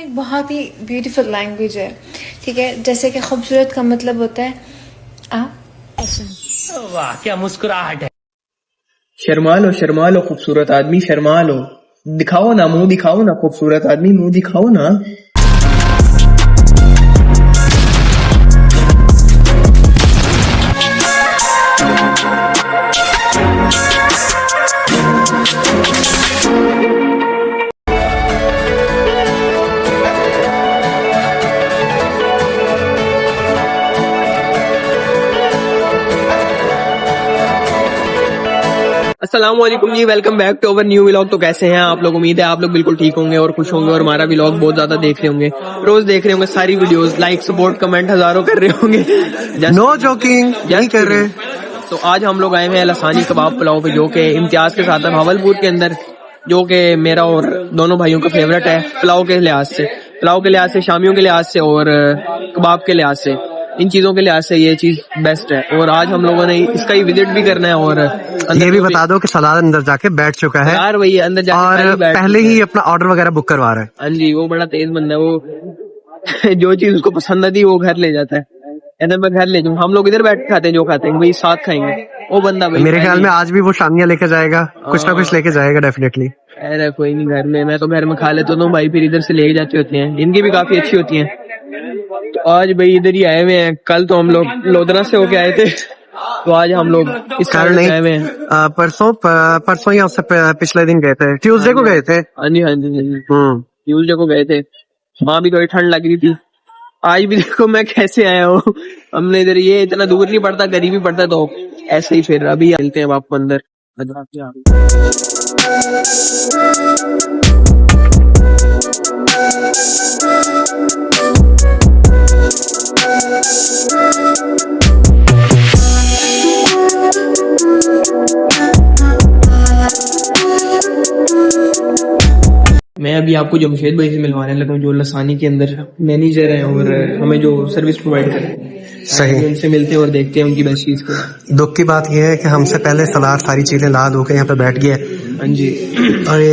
एक बहुत ही beautiful language है, ठीक है। जैसे कि खूबसूरत का मतलब होता है वाह क्या मुस्कुराहट है। शर्मा लो खूबसूरत आदमी, शर्मा लो। दिखाओ ना, मुंह दिखाओ ना खूबसूरत आदमी, मुंह दिखाओ ना। अस्सलामुअलैकुम जी, welcome back to our new vlog. तो कैसे हैं आप लोग? उम्मीद है आप लोग बिल्कुल ठीक होंगे और खुश होंगे और हमारा व्लॉग बहुत ज्यादा देख रहे होंगे, रोज देख रहे होंगे सारी वीडियोस, लाइक सपोर्ट कमेंट हजारों कर रहे होंगे। नो जोकिंग, नहीं कर रहे। तो आज हम लोग आए हैं लसानी कबाब पुलाव पे, जो कि इम्तियाज के साथ है भावलपुर के अंदर, जो कि मेरा और दोनों भाइयों का फेवरेट है पुलाव के लिहाज से, शामियों के लिहाज से और कबाब के लिहाज से, इन चीजों के लिहाज से ये चीज बेस्ट है। और आज हम लोगों ने इसका ही विजिट भी करना है। और ये भी बता दो कि सलाद अंदर जाके बैठ चुका है यार, वही अंदर जाके और पहले ही अपना ऑर्डर वगैरह बुक करवा रहा है। हाँ जी, वो बड़ा तेज बंदा है। वो जो चीज उसको पसंद आती है वो घर ले जाता है। कहते मैं घर ले जाऊँ, हम लोग इधर बैठ के खाते हैं, जो खाते हैं वही साथ खाएंगे। वो बंदा भाई मेरे ख्याल में आज भी वो शामिया लेके जाएगा, कुछ ना कुछ लेके जाएगा डेफिनेटली। अरे कोई नहीं, घर में मैं तो घर में खा लेता हूँ भाई, फिर इधर से ले जाते होते हैं, इनकी भी काफी अच्छी होती हैं। तो आज भाई इधर ही आए हुए हैं। कल तो हम लोग लोधरा से होके आए थे, तो आज हम लोग इस कारण आए हुए हैं। परसों या उससे पिछले दिन गए थे, ट्यूसडे को गए थे। हाँ जी ट्यूसडे को गए थे, वहां भी थोड़ी ठंड लग रही थी। आज भी देखो मैं कैसे आया हूँ, हमने इधर, ये इतना दूर नहीं पड़ता, करीब ही पड़ता, तो ऐसे ही फिर अभी मिलते हैं आपको अंदर। मैं अभी आपको जमशेद भाई से मिलवाने लगा हूँ, जो लसानी के अंदर मैनेजर हैं और हमें जो सर्विस प्रोवाइड करते हैं। सही, उनसे मिलते हैं और देखते हैं उनकी बेस्ट चीज को। दुख की बात यह है कि हमसे पहले सलाद सारी चीजें ला दो के यहाँ पे बैठ गया। हाँ जी, और ये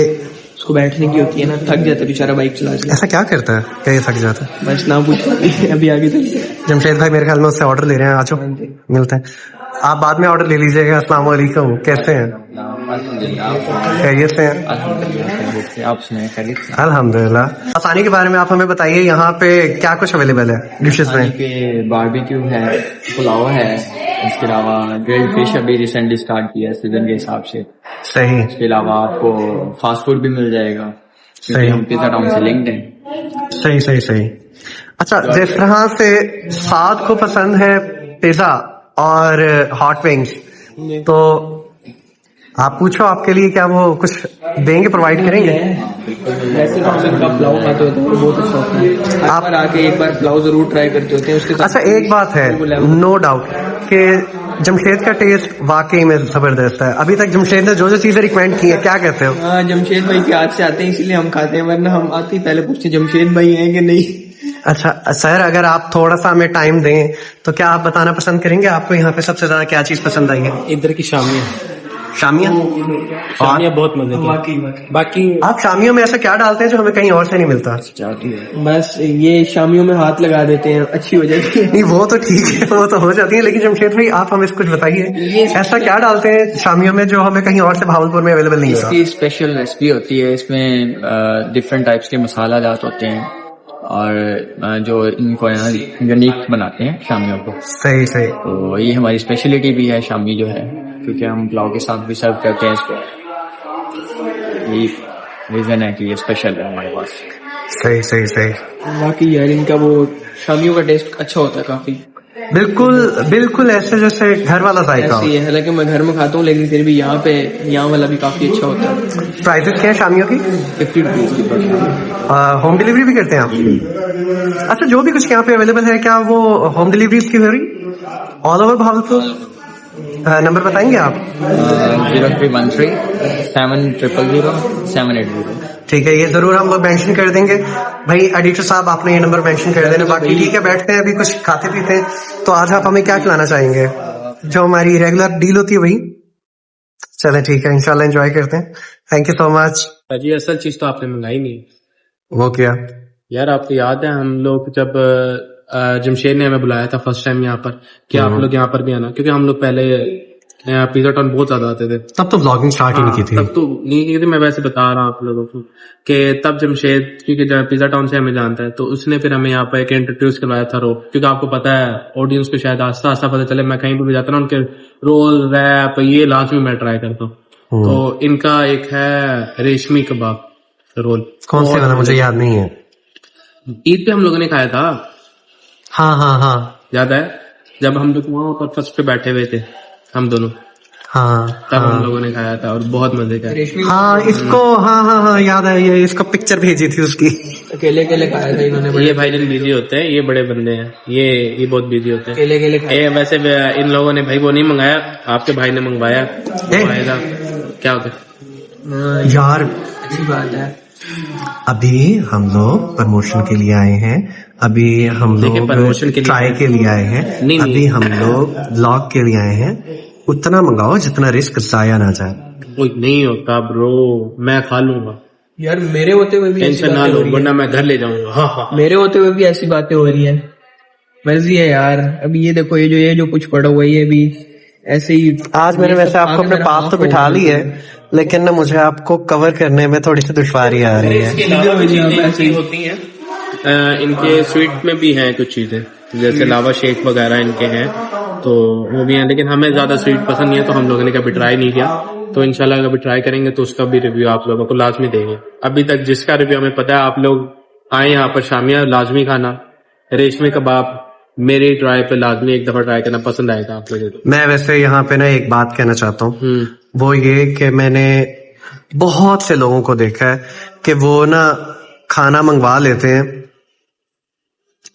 उसको बैठने की होती है ना, थक जाता है बेचारा बाइक चला के। ऐसा क्या करता है, क्या ये थक जाता है? बस ना पूछ, अभी आगे चलते हैं। जमशेद भाई मेरे ख्याल में उससे ऑर्डर ले रहे हैं, आज मिलते हैं। आप बाद में ऑर्डर ले लीजिएगा। अस्सलाम वालेकुम, कैसे हैं? खैरियत से हैं? आप सुनाए खैरियत से? अल्हम्दुलिल्लाह। आसानी के बारे में आप हमें बताइए, यहाँ पे क्या कुछ अवेलेबल है डिशेस में? पे बारबेक्यू है, पुलाव है, इसके अलावा ग्रिल्ड फिश अभी रिसेंटली स्टार्ट किया है सीजन के हिसाब से। सही। इसके अलावा आपको फास्ट फूड भी मिल जाएगा, क्योंकि हम पिज़्ज़ा टाउन से लिंक्ड हैं। सही। अच्छा, जिस तरह से साद को पसंद है पिज्जा और हॉट विंग्स, तो आप पूछो आपके लिए क्या वो कुछ देंगे, प्रोवाइड करेंगे? वैसे तो हम इनका पुलाव खाते होते हैं, बहुत अच्छा होता है। आप आके एक बार पुलाव जरूर ट्राई करते होते हैं उसके साथ। अच्छा, एक बात है, नो डाउट कि जमशेद का टेस्ट वाकई में जबरदस्त है। अभी तक जमशेद ने जो जो चीजें रिकमेंड की है, क्या कहते हो? हाँ, जमशेद भाई के हाथ से आते हैं इसलिए हम खाते हैं, वरना हम आते ही पहले पूछते जमशेद भाई हैं कि नहीं। अच्छा सर, अगर आप थोड़ा सा हमें टाइम दें तो क्या आप बताना पसंद करेंगे आपको यहाँ पे सबसे ज्यादा क्या चीज पसंद आई है? इधर की शामिया बहुत मजे की। बाकी आप शामियों में ऐसा क्या डालते हैं जो हमें कहीं और से नहीं मिलता? बस ये शामियों में हाथ लगा देते हैं, अच्छी हो जाती है। नहीं वो तो ठीक है, वो तो हो जाती है, लेकिन जमशेद भाई आप हमें कुछ बताइए, ऐसा क्या डालते हैं शामियों में जो हमें कहीं और से भावलपुर में अवेलेबल नहीं होता? इसकी स्पेशल रेसिपी होती है, इसमें डिफरेंट टाइप्स के मसाला जात होते हैं और जो इनको यहाँ यूनिक बनाते हैं शामियों को। सही। तो ये हमारी स्पेशलिटी भी है शामी जो है, क्योंकि हम पुलाव के साथ भी सर्व करते हैं इसको। यही रीजन है कि ये स्पेशल है हमारे पास। सही। बाकी यार इनका वो शामियों का टेस्ट अच्छा होता है काफी, बिल्कुल ऐसे जैसे घर वाला जायका हो। हालांकि मैं घर में खाता हूँ, लेकिन फिर भी यहाँ वाला भी काफी अच्छा होता है। प्राइसेस क्या है शामियों की? 50 रुपीज की। होम डिलीवरी भी करते हैं आप? अच्छा, जो भी कुछ यहाँ पे अवेलेबल है, क्या वो होम डिलीवरी की हो रही ऑल ओवर भावलपुर? नंबर बताएंगे आप? 0313 700 780। ठीक है, ये जरूर हम लोग मेंशन कर देंगे। भाई एडिटर साहब, आपने ये नंबर मेंशन कर देना। बाकी ठीक है, बैठते हैं, अभी कुछ खाते पीते हैं। तो आज आप हमें क्या खिलाना चाहेंगे? जो हमारी रेगुलर डील होती है वही? चलें ठीक है, इंशाल्लाह एंजॉय करते हैं। Thank you so much. जी, असल चीज तो आपने मंगाई नहीं। वो क्या? यार आपको याद है हम लोग जब जमशेद ने हमें बुलाया था फर्स्ट टाइम यहाँ पर कि आप लोग यहाँ पर भी आना, क्योंकि हम लोग पहले पिज्जा टाउन बहुत ज्यादा आते थे। तब तो व्लॉगिंग स्टार्ट ही नहीं की थी। तब तो नहीं की थी, मैं वैसे बता रहा हूँ आप लोगों को कि तब जमशेद क्योंकि जब पिज्जा टाउन से हमें जानता है तो उसने फिर हमें यहाँ पर एक इंट्रोड्यूस करवाया था रोल, क्योंकि आपको पता है ऑडियंस को शायद आस्ता आस्ता पता चले, मैं कहीं पर भी जाता ना उनके रोल रैप ये लाजमी मैं ट्राई करता हूँ। तो इनका एक है रेशमी कबाब रोल। कौन से वाला मुझे याद नहीं है। ईद पे हम लोगों ने खाया था, हाँ याद है जब हम लोग वहाँ पर फर्स्ट पे बैठे हुए थे हम दोनों, हाँ तब हम लोगों ने खाया था और बहुत मजे का। हाँ इसको हाँ याद है, ये इसको पिक्चर भेजी थी उसकी। अकेले अकेले खाया था इन्होंने। ये भाई जन बिजी होते हैं, ये बड़े बंदे हैं, ये बहुत बिजी होते हैं। अकेले अकेले खाया। ये वैसे इन लोगों ने भाई वो नहीं मंगाया, आपके भाई ने मंगवाया। क्या हो गया यार अच्छी बात है। अभी हम लोग प्रमोशन के लिए आए हैं, अभी हम लोग प्रमोशन के लिए ट्राई के लिए आए हैं, नहीं। अभी हम लोग व्लॉग के लिए आए हैं। उतना मंगाओ जितना रिस्क जाया ना जाए। कोई नहीं होता ब्रो, मैं खा लूंगा, यार मेरे होते हुए भी टेंशन ना लो, वरना मैं घर ले जाऊंगा। हाँ मेरे होते हुए भी ऐसी बातें हो रही है। मर्जी है यार। अभी ये देखो ये जो कुछ पड़ा हुआ है ये भी ऐसे ही। आज मैंने वैसे आपको अपने पास तो बिठा ली है, लेकिन ना मुझे आपको कवर करने में थोड़ी सी दुश्वारी आ रही है। इसके अलावा भी चीजें ऐसी होती हैं। इनके स्वीट में भी हैं कुछ चीजें, जैसे लावा शेक वगैरह इनके हैं, तो वो भी हैं, लेकिन हमें ज्यादा स्वीट पसंद नहीं है तो हम लोगों ने कभी ट्राई नहीं किया। तो इंशाल्लाह कभी ट्राई करेंगे तो उसका भी रिव्यू आप लोगों को लाजमी देंगे। अभी तक जिसका रिव्यू हमें पता है, आप लोग आए यहाँ पर शामिया लाजमी खाना, रेशमी कबाब मेरे ट्राई पे लाजमी एक दफा ट्राई करना, पसंद आएगा आप लोगों को। मैं वैसे यहाँ पे ना एक बात कहना चाहता हूँ, वो ये कि मैंने बहुत से लोगों को देखा है कि वो ना खाना मंगवा लेते हैं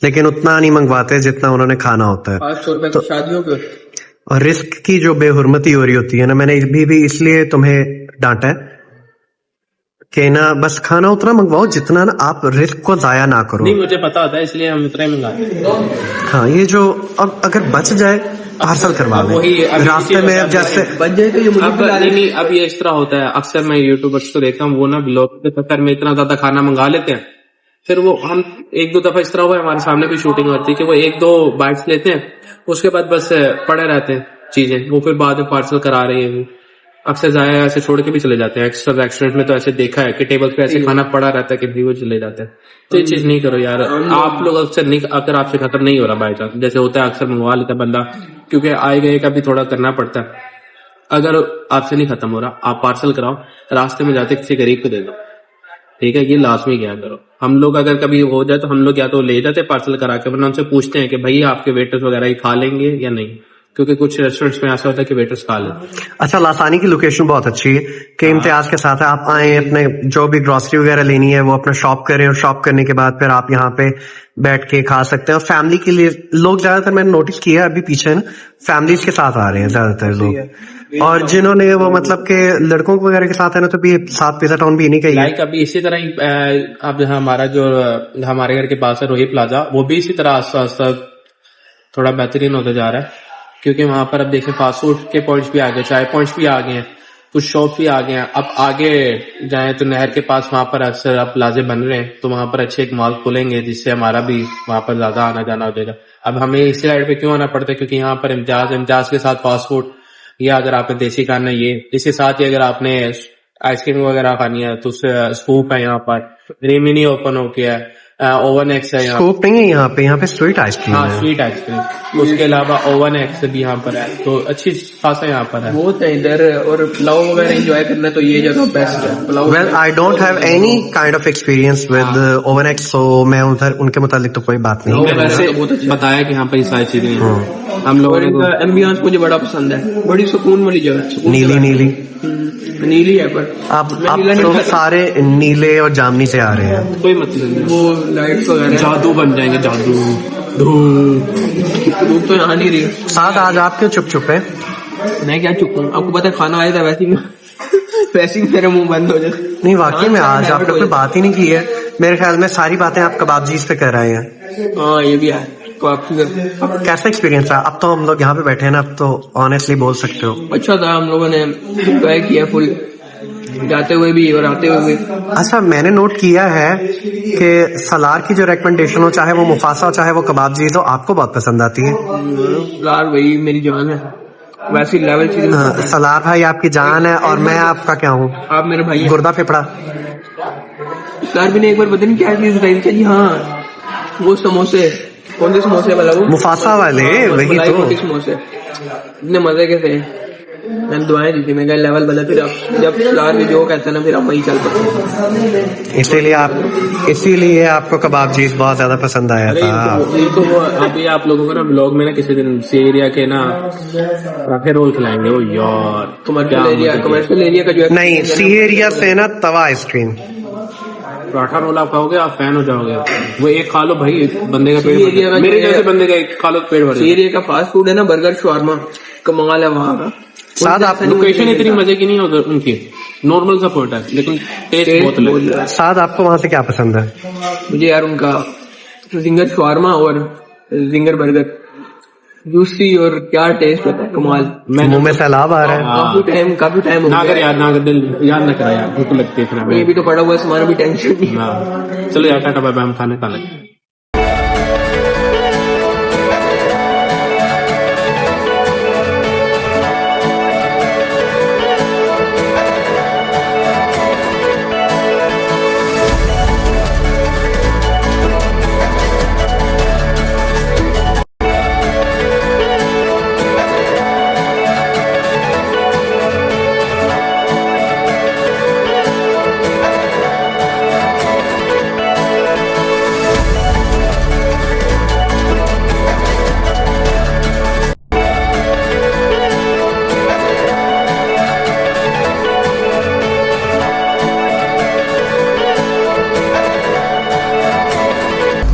लेकिन उतना नहीं मंगवाते जितना उन्होंने खाना होता है। 500 रुपए तो शादियों के। और रिस्क की जो बेहुरमती हो रही होती है ना, मैंने भी इसलिए तुम्हें डांटा है कि ना बस खाना उतना मंगवाओ जितना ना आप रिस्क को जाया ना करो। नहीं मुझे पता होता है इसलिए हम उतना ही मंगाते हैं। हाँ ये जो अब अगर बच जाए पार्सल करवा दें रास्ते में। अब जैसे बच जाए तो ये मुझे नहीं अब ये इस तरह होता है, अक्सर मैं यूट्यूबर्स को देखता हूँ, वो ना ब्लॉग के चक्कर में इतना ज्यादा खाना मंगा लेते हैं, फिर वो हम एक दो दफा इस तरह हुआ है, हमारे सामने भी शूटिंग होती है कि वो एक दो बाइट्स लेते हैं, उसके बाद बस पड़े रहते हैं चीजें, वो फिर बाद में पार्सल करा रहे हैं। अक्सर जाया ऐसे छोड़ के भी चले जाते हैं। एक्स्ट्रा रेस्टोरेंट में तो ऐसे देखा है कि टेबल पे ऐसे खाना पड़ा रहता है कि भी वो चले जाते हैं। तो ये चीज नहीं करो यार। आप लोग अक्सर नहीं, अगर आपसे खत्म नहीं हो रहा बाई चांस, जैसे होता है अक्सर मंगवा लेता है बंदा, क्योंकि आए गए का भी थोड़ा करना पड़ता है। अगर आपसे नहीं खत्म हो रहा, आप पार्सल कराओ, रास्ते में जाते किसी गरीब को दे दो, ठीक है, ये लाजमी क्या करो। हम लोग अगर कभी हो जाए तो हम लोग या तो ले जाते पार्सल करा के, वरना उनसे पूछते हैं कि भाई आपके वेटर्स वगैरह ही खा लेंगे या नहीं, क्योंकि कुछ रेस्टोरेंट्स में ऐसा होता है कि वेटर्स खा लेते। अच्छा, लासानी की लोकेशन बहुत अच्छी है कि इम्तियाज के साथ है, आप आए अपने जो भी ग्रोसरी वगैरह लेनी है वो अपना शॉप करें, और शॉप करने के बाद फिर आप यहाँ पे बैठ के खा सकते हैं। और फैमिली के लिए लोग ज्यादातर मैंने नोटिस किया अभी पीछे ना फैमिलिज के साथ आ रहे हैं ज्यादातर लोग, और जिन्होंने वो मतलब के लड़कों वगैरह के साथ है ना, तो भी साथ पिज़्ज़ा टाउन भी नहीं कही। लाइक अभी इसी तरह ही अब हमारा जो हमारे घर के पास है रोही प्लाजा, वो भी इसी तरह आस्ता आस्ता थोड़ा बेहतरीन होता जा रहा है, क्योंकि वहां पर अब देखें फास्ट फूड के पॉइंट्स भी आ गए, चाय पॉइंट्स भी आ गए हैं, कुछ शॉप भी आ गए हैं। अब आगे जाएं तो नहर के पास वहां पर अक्सर अब प्लाजे बन रहे हैं, तो वहां पर अच्छे एक मॉल खुलेंगे जिससे हमारा भी वहां पर ज्यादा आना जाना हो जाएगा। अब हमें इसी साइड पे क्यों आना पड़ता है, क्योंकि यहाँ पर इम्तियाज के साथ फास्ट फूड, या अगर आपने देसी खाना ये, इसके साथ ही अगर आपने आइसक्रीम वगैरह खानी है तो स्कूप है यहाँ पर, रेमिनी ओपन हो गया है, ओवन एक्स है, स्कूप नहीं है यहाँ पे स्वीट आइसक्रीम हाँ है। स्वीट आइसक्रीम, उसके अलावा ओवन एक्स भी यहाँ पर है, तो अच्छी खासा यहाँ पर है। बहुत है इधर, और पुलाव वगैरह एंजॉय करना तो ये जगह बेस्ट है। Pulao well I don't have any kind of experience with oven एक्स, सो मैं उधर उनके मुतालिक तो कोई बात नहीं मैंने वैसे बताया कि यहाँ पर ये सारी चीजें हैं। हम लोगों और इनका एम्बियंस मुझे बड़ा पसंद है, बड़ी सुकून वाली जगह। नीली नीली नीली है, पर आप लोग सारे नीले और जामनी से आ रहे हैं। कोई मतलब नहीं, वो लाइट्स वगैरह जादू बन जाएंगे, जादू धूप तो यहाँ नहीं रही। साथ आज आप क्यों चुप चुप है? मैं क्या चुप हूँ, आपको पता है खाना आया था वैसे ही मेरा मुंह बंद हो जाता। नहीं वाकई में आज आप लोग कोई बात ही नहीं की है। मेरे ख्याल में सारी बातें आप कबाबजीज पे कर रहे हैं। हाँ ये भी है। कैसा एक्सपीरियंस रहा? अब तो हम लोग यहाँ पे बैठे हैं ना, अब तो ऑनेस्टली बोल सकते हो। अच्छा था, हम लोगों ने एंजॉय किया फुल। जाते हुए भी और आते हुए भी। अच्छा, मैंने नोट किया है कि सलार की जो रिकमेंडेशन हो, चाहे वो मुफासा हो चाहे वो कबाब जी, तो आपको बहुत पसंद आती है। यार वही मेरी जान है, वैसी लेवल चीज। हाँ, सलार भाई आपकी जान है और मैं आपका क्या हूँ, आप मेरे भाई हैं। गुर्दा फेफड़ा। सर भी ने एक बार पता नहीं क्या चीज बताई थी, हाँ वो समोसे, कौन से समोसे वाला वो, मुफासा वाले, वही मलाई तो। मोटी समोसे इतने मजे के थे। मैंने दुआएं दी थी, मैं कहा लेवल बदला, फिर आप जब सलार भी जो कहते हैं ना फिर आप वहीं चल पड़ते। इसीलिए आपको कबाब चीज बहुत ज्यादा पसंद आया अरे था। इनको वो अभी आप लोगों को ना ब्लॉग में ना किसी दिन सी एरिया के ना पराठे रोल खिलाएंगे। ओ यार कमर्शियल एरिया का जो है, नहीं, सी एरिया से ना तवा आइसक्रीम। पराठा रोल आप खाओगे आप फैन हो जाओगे। वो एक खा लो भाई, बंदे का पेट सी भर एरिया का जाएगा। मेरे जो है- जैसे बंदे का एक खा लो तो पेट भर सी एरिया का फास्ट फूड है ना, बर्गर शवारमा कमाल है वहाँ का। साथ आप लोकेशन इतनी मजे की नहीं है उधर उनकी, नॉर्मल सा फोर्ट है लेकिन टेस्ट बहुत अलग है। साथ आपको वहां से क्या पसंद है? मुझे यार उनका जिंगर शवारमा और जिंगर बर्गर जूसी, और क्या टेस्ट होता है कमाल। मुंह में सैलाब आ रहा है। काफी टाइम हो ना कर गया। यार, ना कर, दिल याद ना करा यार, भूख लगती है इतना। ये भी तो पड़ा हुआ है सामान, भी टेंशन नहीं। हाँ, चलो यार टाटा बाय बाय, हम खाने खा लेंगे।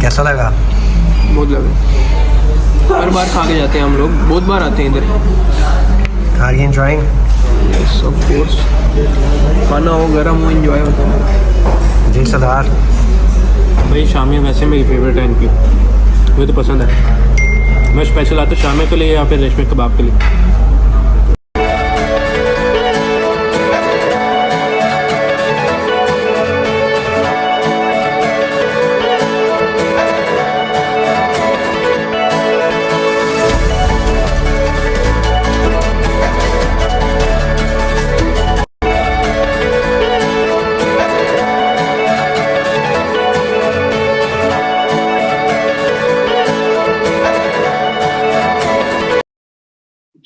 कैसा लगा? बहुत लगे, हर बार खा के जाते हैं हम लोग, बहुत बार आते हैं इधर। Are you enjoying? Yes of course, खाना हो गर्म हो एंजॉय होता है। जी सरदार। भाई शामिया वैसे मेरी फेवरेट है इनकी, मुझे तो पसंद है। मैं स्पेशल आता शामिया के लिए या फिर रेशमी कबाब के लिए।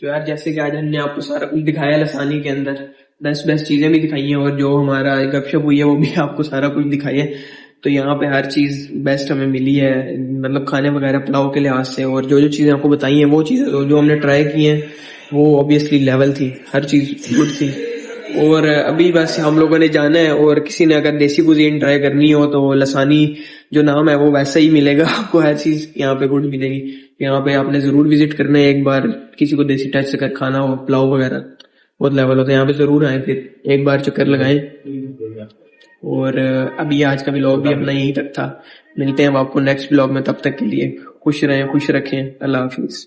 तो यार जैसे कि आज हमने आपको सारा कुछ दिखाया लसानी के अंदर, बेस्ट चीजें भी दिखाई हैं, और जो हमारा गपशप हुई है वो भी आपको सारा कुछ दिखाई है। तो यहाँ पे हर चीज बेस्ट हमें मिली है, मतलब खाने वगैरह पुलाव के लिहाज से, और जो जो चीजें आपको बताई हैं वो चीजें जो हमने ट्राई की हैं वो ऑब्वियसली लेवल थी, हर चीज गुड थी। और अभी बस हम लोगों ने जाना है, और किसी ने अगर देसी कुजीन ट्राई करनी हो तो लसानी जो नाम है वो वैसा ही मिलेगा आपको, हर चीज यहाँ पे गुड मिलेगी। यहाँ पे आपने जरूर विजिट करना है एक बार, किसी को देसी टच अगर खाना हो, पुलाव वगैरह बहुत लेवल होता है यहाँ पे, जरूर आए, फिर एक बार चक्कर लगाएं। और अभी आज का व्लॉग भी अपना यहीं तक था, मिलते हैं अब आपको नेक्स्ट व्लॉग में, तब तक के लिए खुश रहें, खुश रखें, अल्लाह हाफिज।